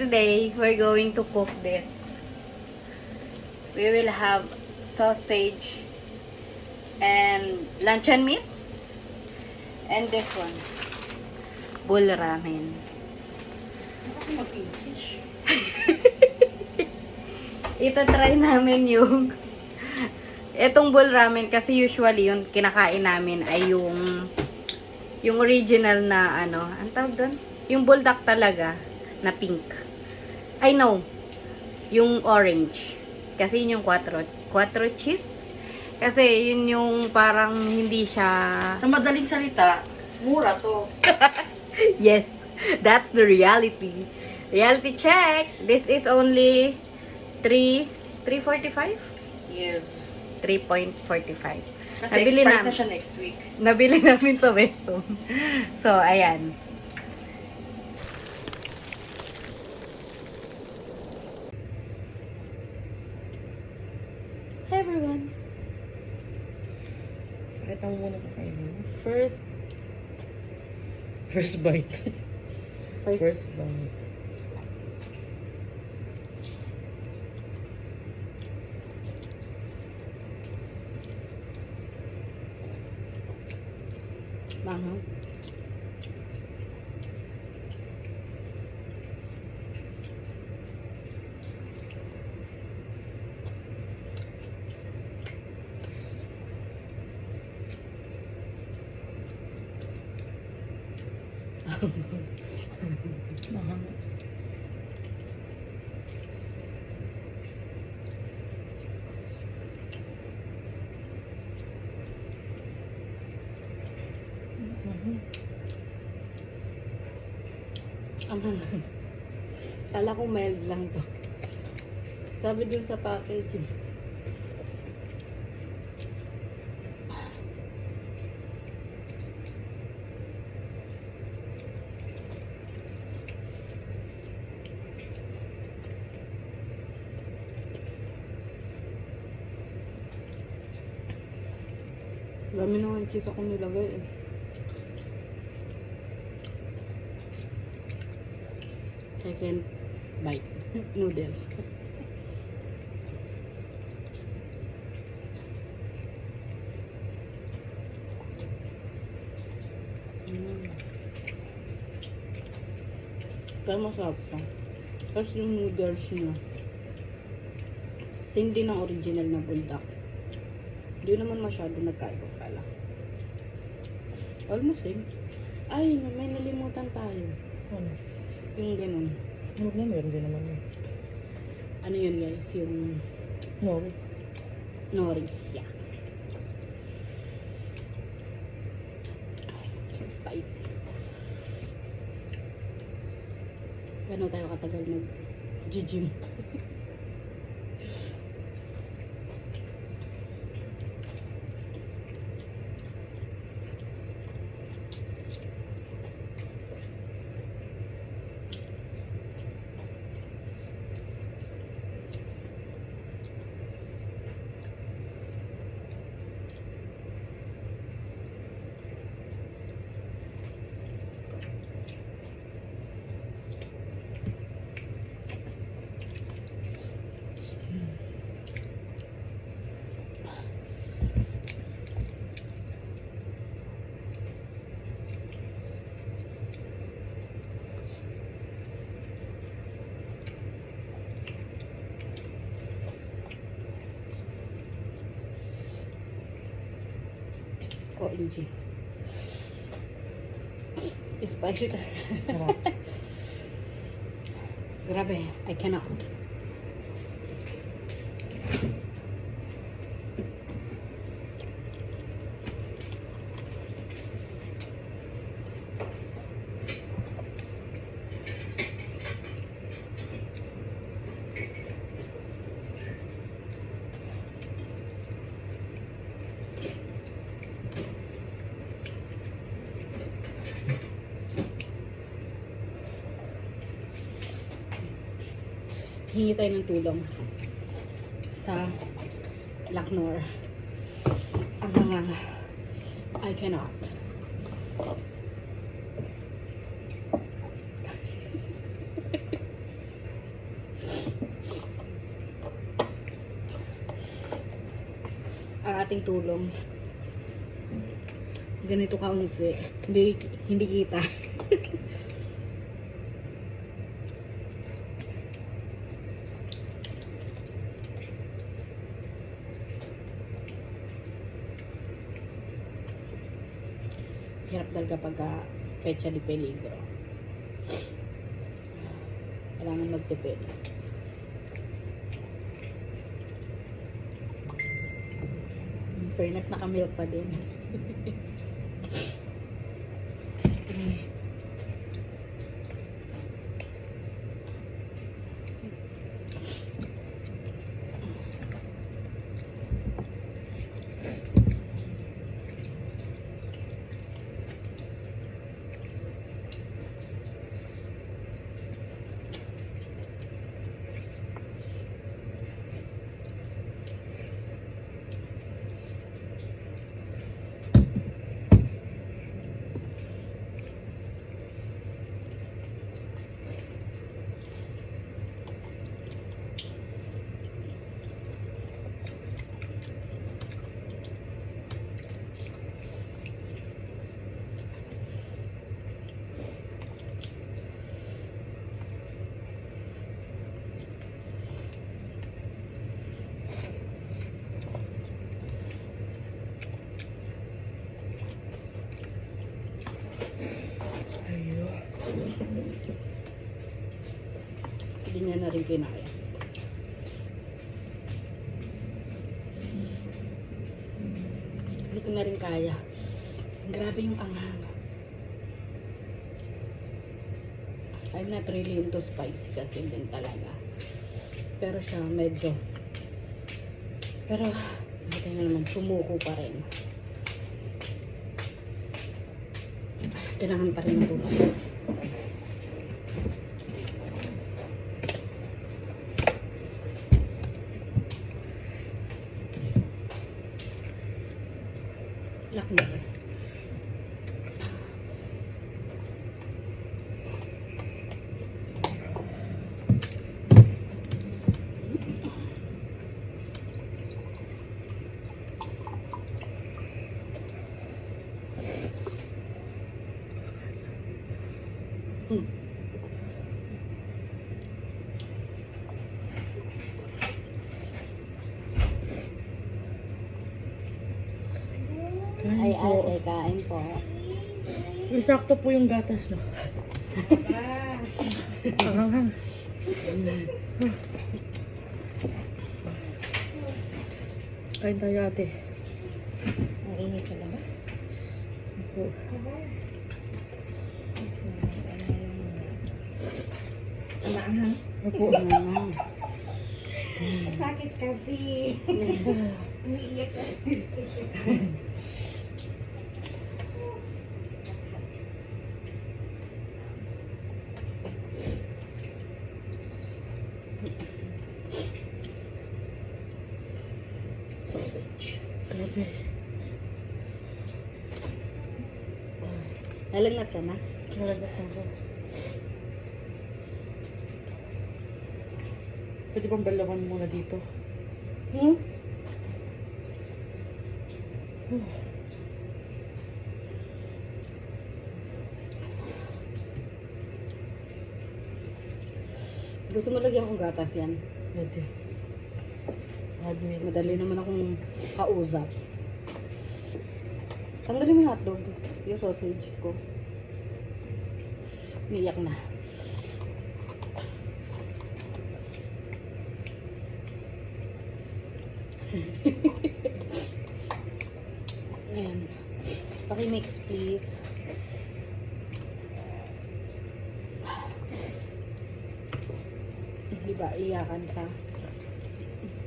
today, we're going to cook this. We will have sausage and luncheon meat. And this one, Bulramen. Ito-try namin yung itong Bulramen kasi usually yung kinakain namin ay yung original na ano, ang tawag doon? Yung buldak talaga na pink. I know. Yung orange. Kasi yun yung quattro cheese. Kasi yun yung parang hindi siya... Sa madaling salita, mura to. Yes, that's the reality. Reality check. This is only 3.45? Yes. 3.45. Kasi Nabili expire na na siya next week. Nabili namin sa Weston. So, ayan. Hi everyone. Ito muna pa kayo. First bite. First bite. Manghang. Mahal. Ang hanggang. Kala ko mild lang to. Sabi dun sa packaging. Dami naman cheese ako nilagay eh. Second bite. Noodles. Pero masarap pa. Tapos yung noodles niya. Same din ang original na buldak. Hindi naman masyado nagkaiba pala. Almost same. Ay, may nalimutan tayo. Ano? Yung ganun. Huwag na, meron din naman yun. Ano yun guys? Yung Nori. nori. Yeah. So spicy. Gano'n tayo katagal mag-gym. OMG. Spicy talaga. Sarap. Grabe, I cannot. Hingi tayo ng tulong sa Laknor. Ang hangang I cannot. ang ating tulong. Ganito kaunti. Hindi kita. Hirap talaga pagka pecha di peligro. Kailangan magtipid. In fairness, nakamilk pa din. Hindi niya na rin kinaya. Hindi ko na rin kaya. Grabe yung anghang. I'm not really into spicy kasi din talaga. Pero siya medyo. Pero, natin na naman, sumuko pa rin. Kailangan pa rin ng tulog. Lock na rin. Ay, ate, kain po. Sakto po yung gatas, no? Hanghang. Kain tayo, ate. Ang init sa labas. Opo. Maanghang. Opo. Bakit kasi? Umiiyak kasi. Sausage. Grabe. Nalagnat ka na? Nalagat ako. Pwede bang balawan muna dito? Gusto mo lagyan kong gatas yan? Pwede. Madali naman akong kausap. Tanggalin mo yung hotdog. Yung sausage ko. Umiyak na. Ayan. Paki-mix please. Diba, iyakan sa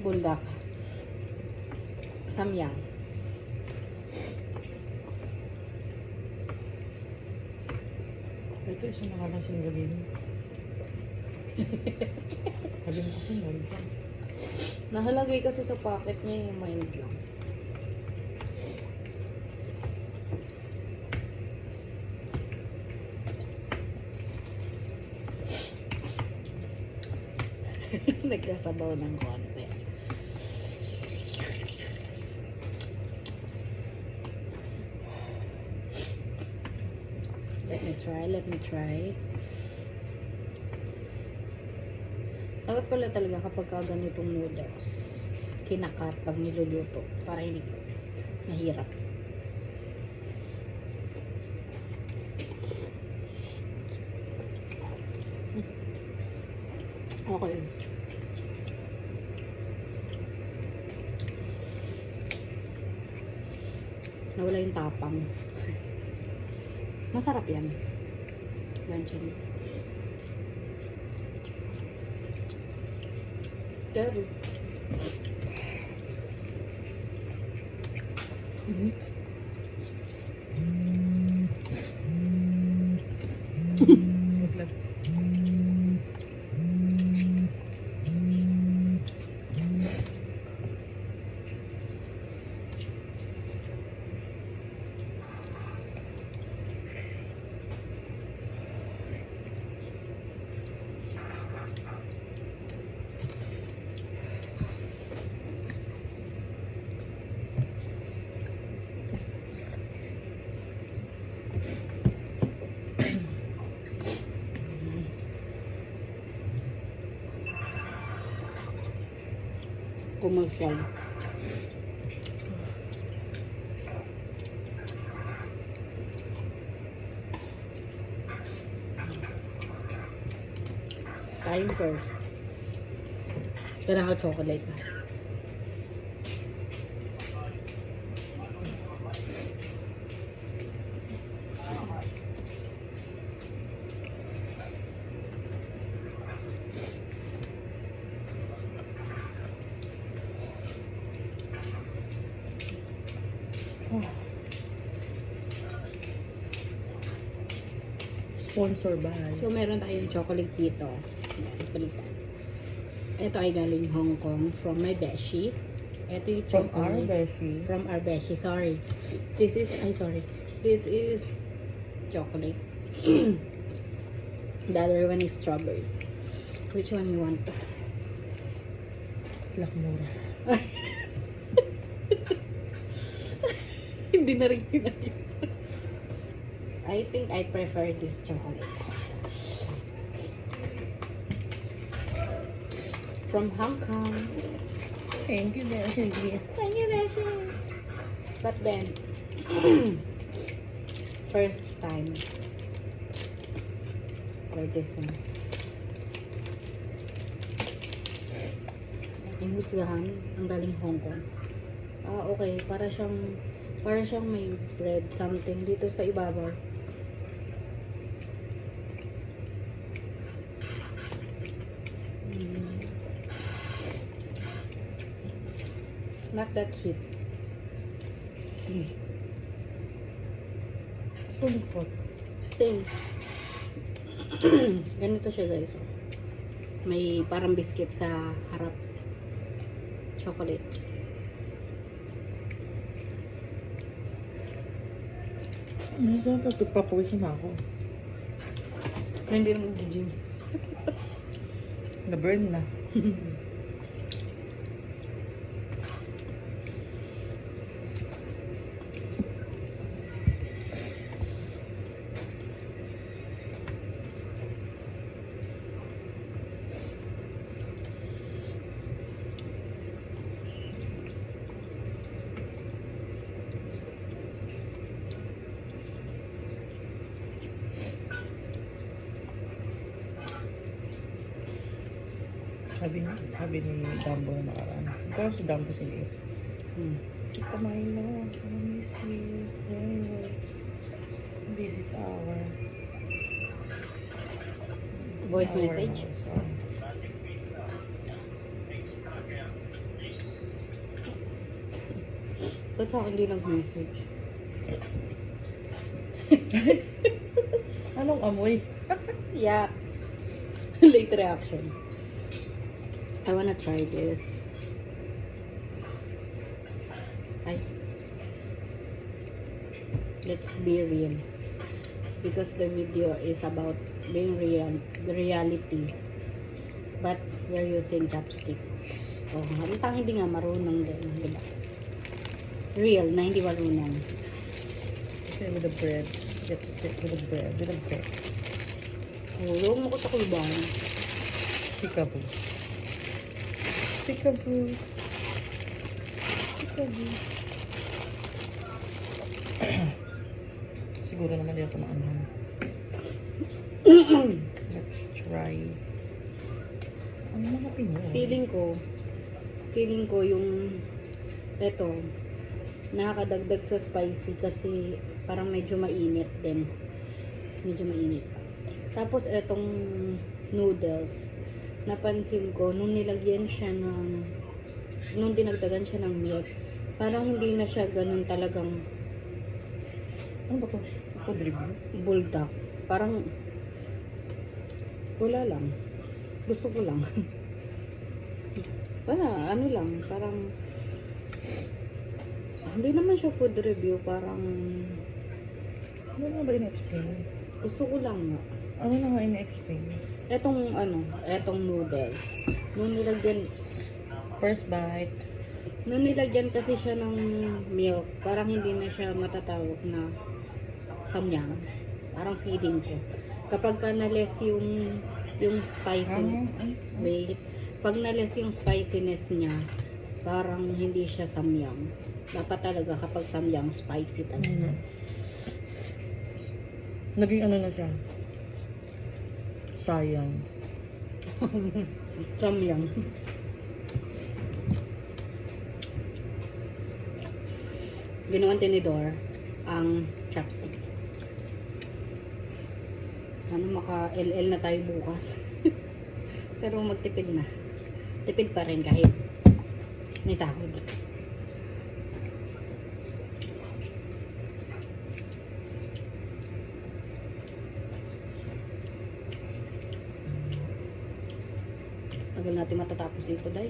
buldak. Samyang. Ito isang nakalasing gabi mo. Sabi mo kasi ngayon pa. Nakalagay kasi sa pocket niya yung mind lang. Nagkasabaw ng konti. Let me try. Dapat pala talaga kapag ganitong noodles, kinakat pag niluluto para hindi mahirap. Okay. Nawala yung tapang. Masarap yan. Luncheon. Pero, Wait lang. commercial. Kain first. Kailangan ko chocolate. Sponsor ba? So, meron tayong chocolate dito. Palitan. Ito ay galing Hong Kong from my beshi. Ito yung From our chocolate. beshi. From our beshi. Sorry. This is, This is chocolate. The other one is strawberry. Which one you want? Lakmura. Hindi na rin yun. I think I prefer this chocolate. From Hong Kong. Thank you, Beshi. Thank you, Beshi. But then, first time for this one. Yung husgahan, ang galing Hong Kong. Ah, okay. Para siyang may bread something dito sa ibabaw. Not that sweet. Sulfot. Same. Ganito siya guys. Oh. May parang biscuit sa harap. Chocolate. Minsan papawisan ako. Pero hindi naman mag-gym. Na-burn na. Sabi ni Dumbo na nakaraan. Ikaw si Dumbo sige. Kita Milo, I miss you. Visit our Voice message. Ba't sa akin di nag-message? Anong amoy? Yeah. Late reaction. I wanna try this. Ay. Let's be real. Because the video is about being reality. But we're using chopstick. Oh, halintang hindi nga marunong din, di ba? Real, na hindi marunong. Okay, with the bread. Let's check with the bread. With the bread. Oh, yung mo ko sa kulbang. Peekaboo. Peekaboo. Peekaboo. Siguro naman di ako maanghang. Let's try. Ang mga Pinoy. Feeling ko yung eto, nakakadagdag sa spicy kasi parang medyo mainit din. Medyo mainit. Tapos etong noodles, napansin ko nung nilagyan siya nung dinagdagan siya ng milk, parang hindi na siya ganun talagang Ano ba to? Food review? buldak. Parang wala lang. Gusto ko lang. Ano lang, parang hindi naman siya food review, parang Ano nga ba in-explain? gusto ko lang nga. Ano na nga in-explain? Etong noodles. Nung nilagyan kasi siya ng milk, parang hindi na siya matatawag na samyang. Parang feeling ko. Kapag ka na-less yung spicy, wait, pag na-less yung spiciness niya, parang hindi siya samyang. Dapat talaga kapag samyang, spicy talaga. Naging ano na siya? Sayang. Samyang. Ginawan tinidor ang chopstick. Sana maka-LL na tayo bukas. Pero magtipid na. Tipid pa rin kahit may sahod. Tagal natin matatapos ito, Day.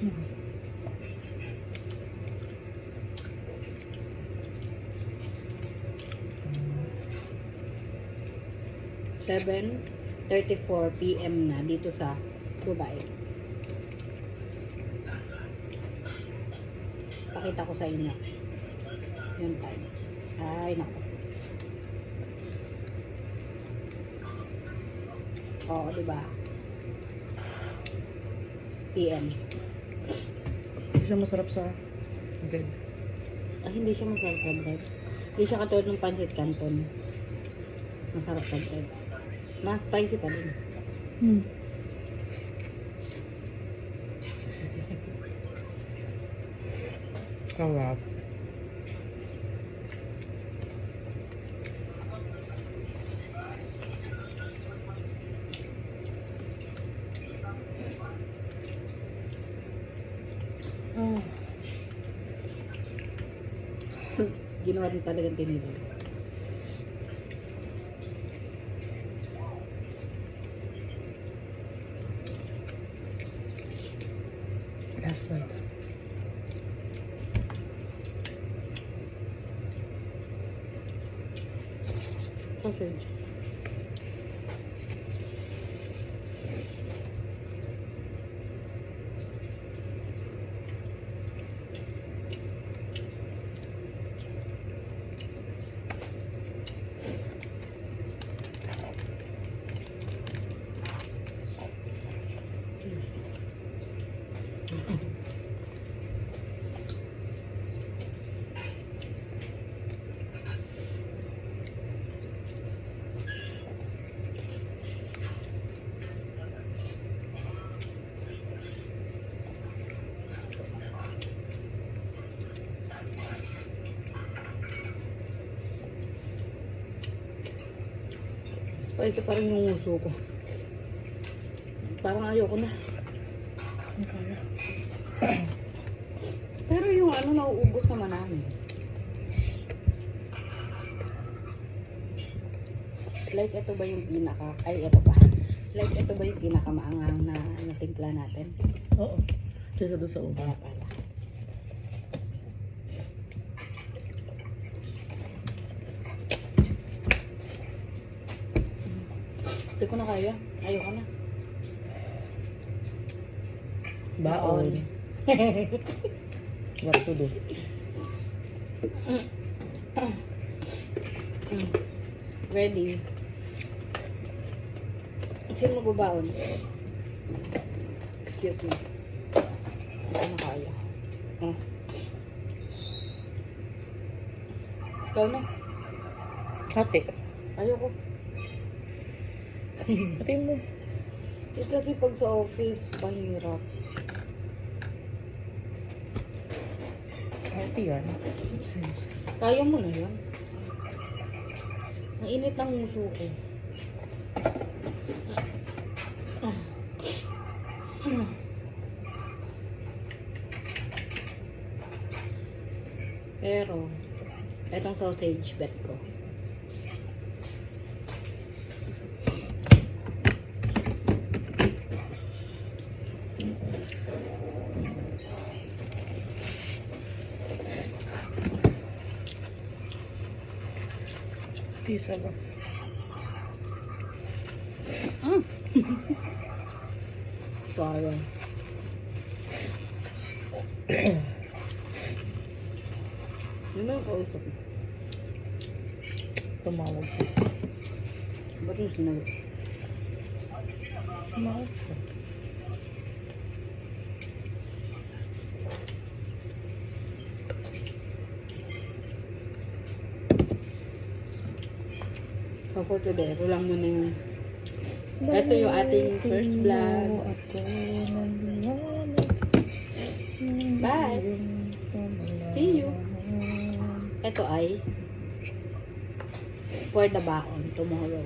Mm. 7:34 PM na dito sa Dubai. Pakita ko sa inyo yung time. Ay, naku. Oo, diba? PM. Hindi siya masarap sa bread. Hindi siya masarap sa bread. Hindi siya katulad ng pancit canton. Masarap sa bread. Mas spicy pa din. Sarap. Ginawa rin talagang tinidor. Last bite. Sausage. Spicy pa rin yung uso ko. Parang ayoko na. Ang kaya. Pero yung nauubos naman namin. Like ito ba yung ito pa. Like ito ba yung pinakamaangang na timpla natin? Oo. Kesa doon sa Kaya una. pala. Hindi ko na kaya. Ayoko na. Baon. What to do? Ready? Sino magbabaon? Excuse me. Hindi ko na kaya. Ikaw na. Hati. Ayoko. Hati mo. Kasi pag sa office, pahirap. Hati yan. Kaya mo na yan. Ang init ng muso ko. Pero, etong sausage bet ko. Tisa ba? Sorry. Ano yung kausap? Tumawag siya. Ba't yung sinagot? Tumawag siya. So for today, ito lang muna yung ito yung ating first vlog. Bye! See you! Ito ay for the baon tomorrow.